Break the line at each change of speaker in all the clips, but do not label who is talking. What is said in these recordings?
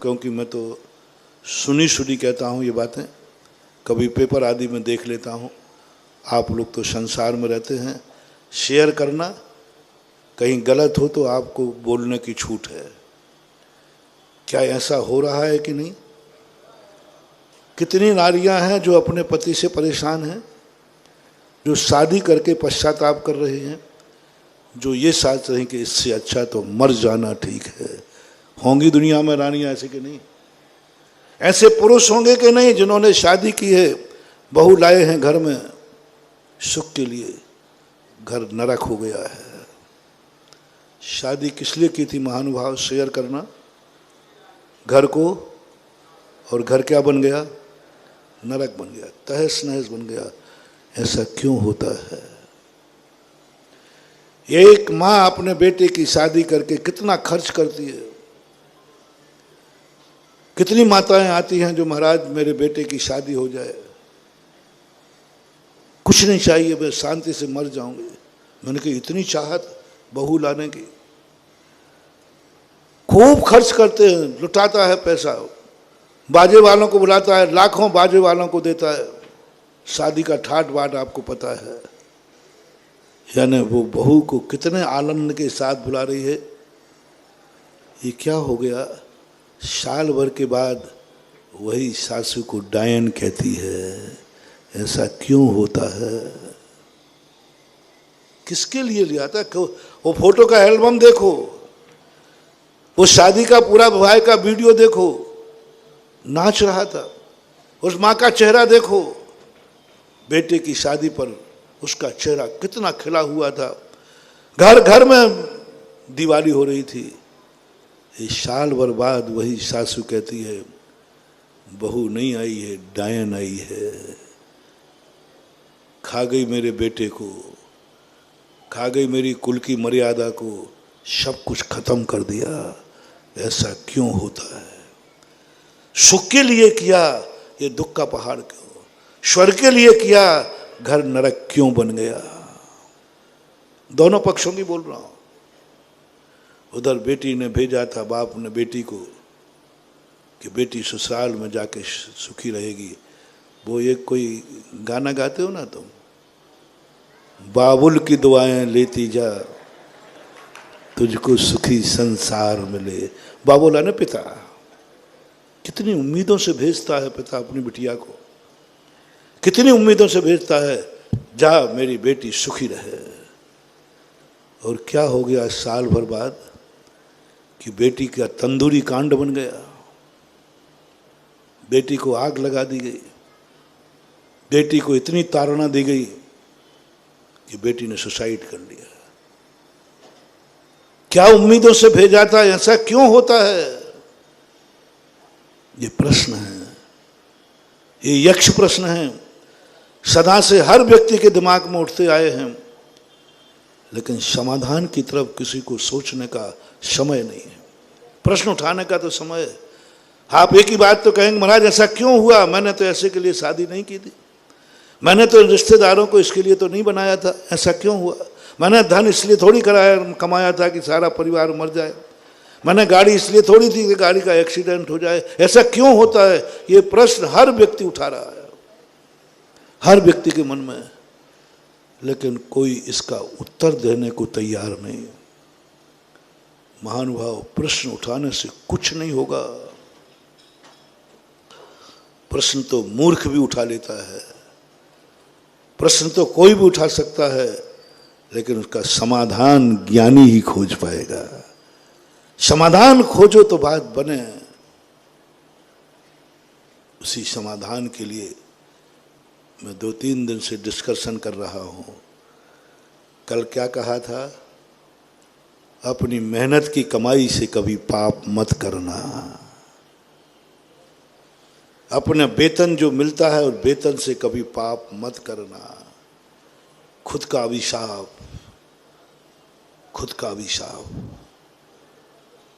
क्योंकि मैं तो सुनी सुनी कहता हूँ ये बातें, कभी पेपर आदि में देख लेता हूँ। आप लोग तो संसार में रहते हैं, शेयर करना, कहीं गलत हो तो आपको बोलने की छूट है। क्या ऐसा हो रहा है कि नहीं? कितनी नारियां हैं जो अपने पति से परेशान हैं, जो शादी करके पश्चाताप कर रही हैं, जो ये सोच रही हैं कि इससे अच्छा तो मर जाना ठीक है। होंगी दुनिया में रानियां ऐसे कि नहीं? ऐसे पुरुष होंगे कि नहीं जिन्होंने शादी की है, बहू लाए हैं घर में सुख के लिए, घर नरक हो गया है। शादी किस लिए की थी महानुभाव? शेयर करना घर को, और घर क्या बन गया? नरक बन गया, तहस नहस बन गया। ऐसा क्यों होता है? एक माँ अपने बेटे की शादी करके कितना खर्च करती है। कितनी माताएं आती हैं जो महाराज मेरे बेटे की शादी हो जाए, कुछ नहीं चाहिए, मैं शांति से मर जाऊंगी। मैंने कहा इतनी चाहत बहू लाने की? खूब खर्च करते हैं, लुटाता है पैसा, बाजे वालों को बुलाता है, लाखों बाजे वालों को देता है, शादी का ठाट बाट आपको पता है। यानी वो बहू को कितने आनंद के साथ बुला रही है। ये क्या हो गया? साल भर के बाद वही सासू को डायन कहती है। ऐसा क्यों होता है? किसके लिए लिया था? वो फोटो का एल्बम देखो, वो शादी का पूरा भाई का वीडियो देखो, नाच रहा था। उस माँ का चेहरा देखो, बेटे की शादी पर उसका चेहरा कितना खिला हुआ था। घर घर में दिवाली हो रही थी। ये साल भर बाद वही सासू कहती है बहू नहीं आई है, डायन आई है। खा गई मेरे बेटे को, खा गई मेरी कुल की मर्यादा को, सब कुछ खत्म कर दिया। ऐसा क्यों होता है? सुख के लिए किया ये दुख का पहाड़ क्यों? स्वर्ग के लिए किया घर नरक क्यों बन गया? दोनों पक्षों की बोल रहा हूं। उधर बेटी ने भेजा था, बाप ने बेटी को, कि बेटी ससुराल में जाके सुखी रहेगी। वो एक कोई गाना गाते हो ना तुम, बाबुल की दुआएं लेती जा तुझको सुखी संसार मिले। बाबुल है ना पिता, कितनी उम्मीदों से भेजता है पिता अपनी बिटिया को, कितनी उम्मीदों से भेजता है, जा मेरी बेटी सुखी रहे। और क्या हो गया साल भर बाद कि बेटी का तंदूरी कांड बन गया। बेटी को आग लगा दी गई, बेटी को इतनी ताड़ना दी गई कि बेटी ने सुसाइड कर लिया। क्या उम्मीदों से भेजा था? ऐसा क्यों होता है? ये प्रश्न है, ये यक्ष प्रश्न है, सदा से हर व्यक्ति के दिमाग में उठते आए हैं, लेकिन समाधान की तरफ किसी को सोचने का समय नहीं है। प्रश्न उठाने का तो समय है। आप एक ही बात तो कहेंगे महाराज ऐसा क्यों हुआ? मैंने तो ऐसे के लिए शादी नहीं की थी, मैंने तो रिश्तेदारों को इसके लिए तो नहीं बनाया था। ऐसा क्यों हुआ? मैंने धन इसलिए थोड़ी कमाया था कि सारा परिवार मर जाए। मैंने गाड़ी इसलिए थोड़ी थी कि गाड़ी का एक्सीडेंट हो जाए। ऐसा क्यों होता है? ये प्रश्न हर व्यक्ति उठा रहा है, हर व्यक्ति के मन में, लेकिन कोई इसका उत्तर देने को तैयार नहीं। महानुभाव, प्रश्न उठाने से कुछ नहीं होगा। प्रश्न तो मूर्ख भी उठा लेता है, प्रश्न तो कोई भी उठा सकता है, लेकिन उसका समाधान ज्ञानी ही खोज पाएगा। समाधान खोजो तो बात बने। उसी समाधान के लिए मैं 2-3 दिन से डिस्कशन कर रहा हूं। कल क्या कहा था? अपनी मेहनत की कमाई से कभी पाप मत करना। अपना वेतन जो मिलता है और वेतन से कभी पाप मत करना। खुद का अभिशाप, खुद का अभिशाप।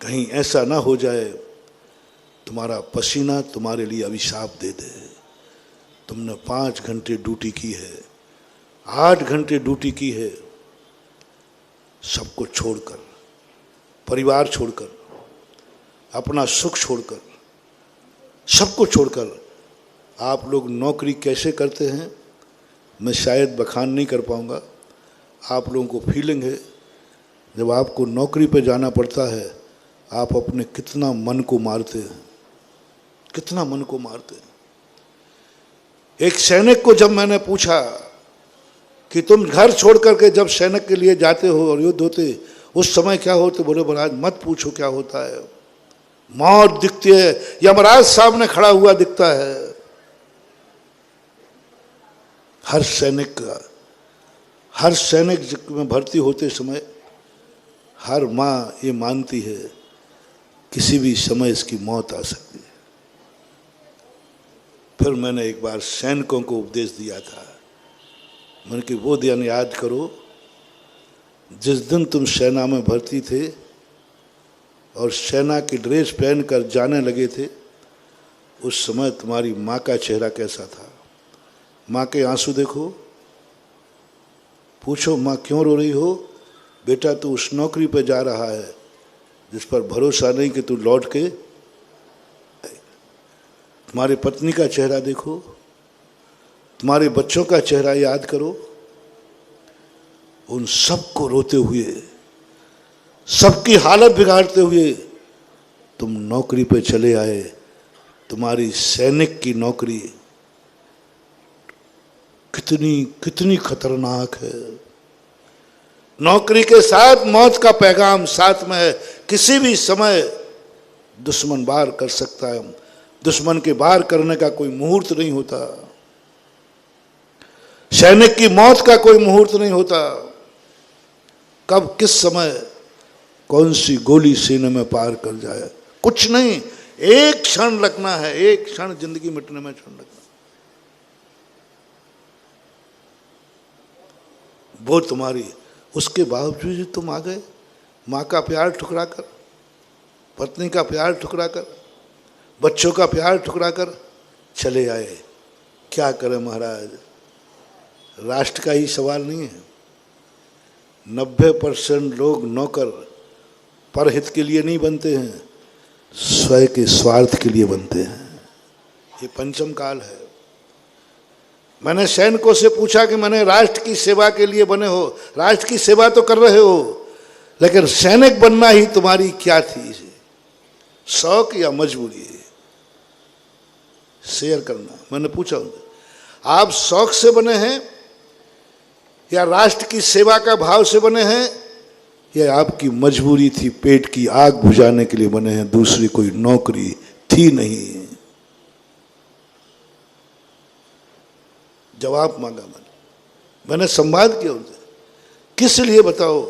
कहीं ऐसा ना हो जाए तुम्हारा पसीना तुम्हारे लिए अभिशाप दे दे। तुमने 5 घंटे ड्यूटी की है, 8 घंटे ड्यूटी की है, सबको छोड़कर, परिवार छोड़कर, अपना सुख छोड़कर, सबको छोड़कर आप लोग नौकरी कैसे करते हैं मैं शायद बखान नहीं कर पाऊँगा। आप लोगों को फीलिंग है जब आपको नौकरी पे जाना पड़ता है आप अपने कितना मन को मारते हैं, कितना मन को मारते हैं। एक सैनिक को जब मैंने पूछा कि तुम घर छोड़ करके जब सैनिक के लिए जाते हो और युद्ध होते उस समय क्या होते, बोले महाराज मत पूछो क्या होता है। मौत दिखती है, यमराज सामने खड़ा हुआ दिखता है। हर सैनिक में भर्ती होते समय हर माँ ये मानती है किसी भी समय इसकी मौत आ सकती है। फिर मैंने एक बार सैनिकों को उपदेश दिया था, मैंने कि वो दिन याद करो जिस दिन तुम सेना में भर्ती थे और सेना की ड्रेस पहनकर जाने लगे थे, उस समय तुम्हारी माँ का चेहरा कैसा था। माँ के आंसू देखो, पूछो माँ क्यों रो रही हो। बेटा तू उस नौकरी पे जा रहा है जिस पर भरोसा नहीं कि तू लौट के। तुम्हारी पत्नी का चेहरा देखो, तुम्हारे बच्चों का चेहरा याद करो। उन सबको रोते हुए, सबकी हालत बिगाड़ते हुए तुम नौकरी पे चले आए। तुम्हारी सैनिक की नौकरी कितनी कितनी खतरनाक है। नौकरी के साथ मौत का पैगाम साथ में है। किसी भी समय दुश्मन वार कर सकता है। दुश्मन के वार करने का कोई मुहूर्त नहीं होता। सैनिक की मौत का कोई मुहूर्त नहीं होता। कब किस समय कौन सी गोली सीने में पार कर जाए कुछ नहीं। एक क्षण लगना है, एक क्षण जिंदगी मिटने में क्षण लगना। वो तुम्हारी, उसके बावजूद तुम आ गए। माँ का प्यार ठुकरा कर, पत्नी का प्यार ठुकरा कर, बच्चों का प्यार ठुकरा कर चले आए। क्या करें महाराज, राष्ट्र का ही सवाल नहीं है। 90% लोग नौकर परहित के लिए नहीं बनते हैं, स्वयं के स्वार्थ के लिए बनते हैं। ये पंचम काल है। मैंने सैनिकों से पूछा कि मैंने राष्ट्र की सेवा के लिए बने हो, राष्ट्र की सेवा तो कर रहे हो, लेकिन सैनिक बनना ही तुम्हारी क्या थी, शौक या मजबूरी? शेयर करना। मैंने पूछा उनसे, आप शौक से बने हैं या राष्ट्र की सेवा का भाव से बने हैं, या आपकी मजबूरी थी, पेट की आग बुझाने के लिए बने हैं, दूसरी कोई नौकरी थी नहीं? जवाब मांगा मैंने संवाद किया उनसे, किस लिए बताओ?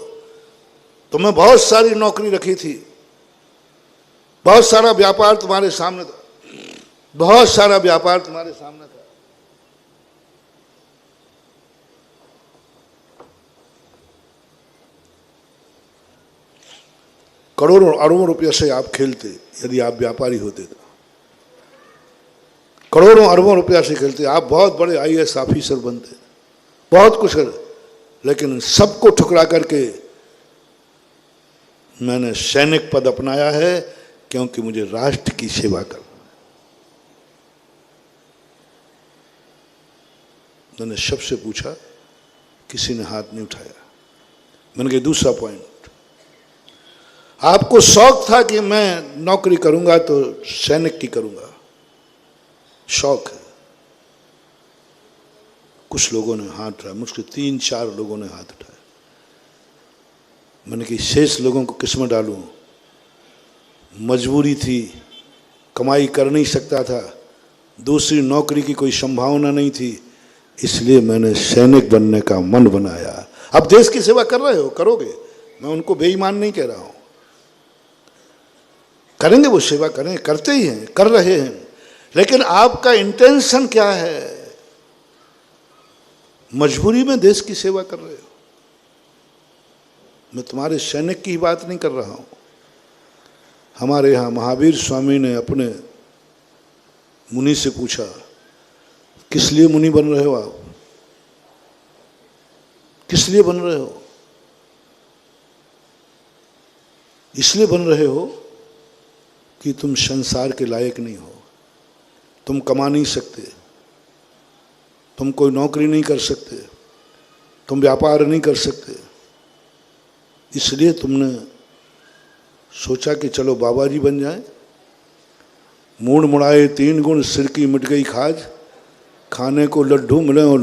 तुम्हें बहुत सारी नौकरी रखी थी, बहुत सारा व्यापार तुम्हारे सामने था, बहुत सारा व्यापार तुम्हारे सामने था। करोड़ों अरबों रुपये से आप खेलते यदि आप व्यापारी होते तो। करोड़ों अरबों रुपया से खेलते, आप बहुत बड़े आईएएस ऑफिसर बनते, बहुत कुछ कर, लेकिन सबको ठुकरा करके मैंने सैनिक पद अपनाया है क्योंकि मुझे राष्ट्र की सेवा करना। मैंने सबसे पूछा, किसी ने हाथ नहीं उठाया। मैंने कहा दूसरा पॉइंट, आपको शौक था कि मैं नौकरी करूंगा तो सैनिक की करूंगा, शौक है। कुछ लोगों ने हाथ उठाया, मुझसे 3-4 लोगों ने हाथ उठाया। मैंने कहा शेष लोगों को किस में डालूं? मजबूरी थी, कमाई कर नहीं सकता था, दूसरी नौकरी की कोई संभावना नहीं थी, इसलिए मैंने सैनिक बनने का मन बनाया। अब देश की सेवा कर रहे हो, करोगे, मैं उनको बेईमान नहीं कह रहा हूं, करेंगे, वो सेवा करें, करते ही हैं, कर रहे हैं, लेकिन आपका इंटेंशन क्या है? मजबूरी में देश की सेवा कर रहे हो। मैं तुम्हारे सैनिक की बात नहीं कर रहा हूं। हमारे यहाँ महावीर स्वामी ने अपने मुनि से पूछा, किस लिए मुनि बन रहे हो आप? किस लिए बन रहे हो? इसलिए बन रहे हो कि तुम संसार के लायक नहीं हो। तुम कमा नहीं सकते, तुम कोई नौकरी नहीं कर सकते, तुम व्यापार नहीं कर सकते, इसलिए तुमने सोचा कि चलो बाबा जी बन जाए। मूड मुड़ाए 3 गुण, सिर की मिट गई खाज, खाने को लड्डू मिले और